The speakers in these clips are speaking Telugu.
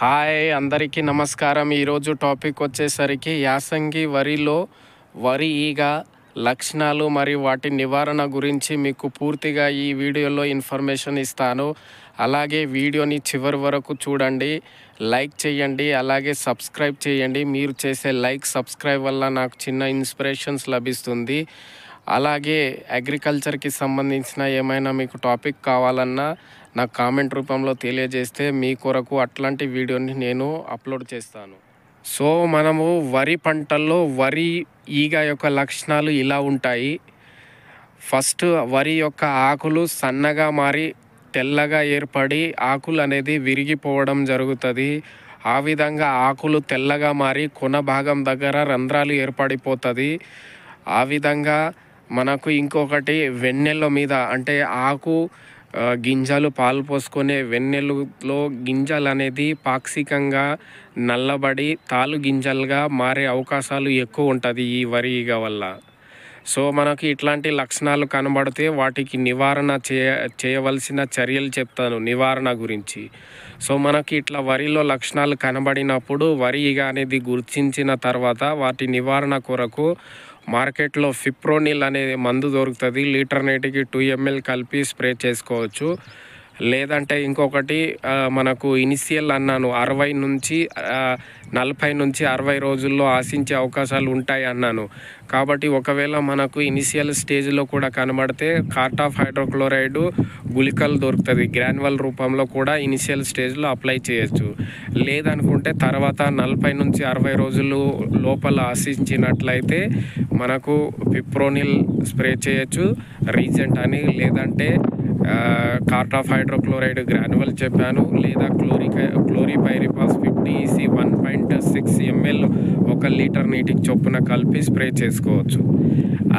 హాయ్ అందరికీ నమస్కారం. ఈరోజు టాపిక్ వచ్చేసరికి యాసంగి వరిలో వరి ఈగ లక్షణాలు మరియు వాటి నివారణ గురించి మీకు పూర్తిగా ఈ వీడియోలో ఇన్ఫర్మేషన్ ఇస్తాను. అలాగే వీడియోని చివరి వరకు చూడండి, లైక్ చేయండి, అలాగే సబ్స్క్రైబ్ చేయండి. మీరు చేసే లైక్ సబ్స్క్రైబ్ వల్ల నాకు చిన్న ఇన్స్పిరేషన్స్ లభిస్తుంది. అలాగే అగ్రికల్చర్కి సంబంధించిన ఏమైనా మీకు టాపిక్ కావాలన్నా నాకు కామెంట్ రూపంలో తెలియజేస్తే మీ కొరకు అట్లాంటి వీడియోని నేను అప్లోడ్ చేస్తాను. సో మనము వరి పంటల్లో వరి ఈగ యొక్క లక్షణాలు ఇలా ఉంటాయి. ఫస్ట్ వరి యొక్క ఆకులు సన్నగా మారి తెల్లగా ఏర్పడి ఆకులు అనేది విరిగిపోవడం జరుగుతుంది. ఆ విధంగా ఆకులు తెల్లగా మారి కొన భాగం దగ్గర రంధ్రాలు ఏర్పడిపోతుంది. ఆ విధంగా మనకు ఇంకొకటి వెన్నెల మీద అంటే ఆకు గింజలు పాలు పోసుకునే వెన్నెలులో గింజలు అనేది పాక్షికంగా నల్లబడి తాలు గింజలుగా మారే అవకాశాలు ఎక్కువ ఉంటుంది ఈ వరి ఈగ వల్ల. సో మనకి ఇట్లాంటి లక్షణాలు కనబడితే వాటికి నివారణ చేయవలసిన చర్యలు చెప్తాను నివారణ గురించి. సో మనకి ఇట్లా వరిలో లక్షణాలు కనబడినప్పుడు వరి ఈగ అనేది గుర్తించిన తర్వాత వాటి నివారణ కొరకు మార్కెట్లో ఫిప్రోనిల్ అనే మందు దొరుకుతుంది. లీటర్ నీటికి 2 ml కలిపి స్ప్రే చేసుకోవచ్చు. లేదంటే ఇంకొకటి మనకు ఇనిషియల్ అన్నాను 40 నుంచి 60 రోజుల్లో ఆశించే అవకాశాలు ఉంటాయి అన్నాను. కాబట్టి ఒకవేళ మనకు ఇనిషియల్ స్టేజ్లో కూడా కనబడితే కార్టాఫ్ హైడ్రోక్లోరైడ్ గుళికలు దొరుకుతుంది. గ్రాన్యువల్ రూపంలో కూడా ఇనిషియల్ స్టేజ్లో అప్లై చేయొచ్చు. లేదనుకుంటే తర్వాత 40 నుంచి 60 రోజులు లోపల ఆశించినట్లయితే మనకు ఫిప్రోనిల్ స్ప్రే చేయొచ్చు రీజెంట్ అని. లేదంటే కార్టాఫ్ హైడ్రోక్లోరైడ్ గ్రాన్యువల్ చెప్పాను. లేదా క్లోరిపైరిపాస్ 50 EC 1.6 ml 1 లీటర్ నీటికి చొప్పున కలిపి స్ప్రే చేసుకోవచ్చు.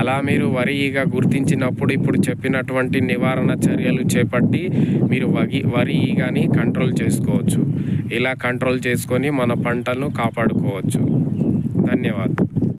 అలా మీరు వరి ఈగ గుర్తించినప్పుడు ఇప్పుడు చెప్పినటువంటి నివారణ చర్యలు చేపట్టి మీరు వరి ఈగని కంట్రోల్ చేసుకోవచ్చు. ఇలా కంట్రోల్ చేసుకొని మన పంటలను కాపాడుకోవచ్చు. ధన్యవాదాలు.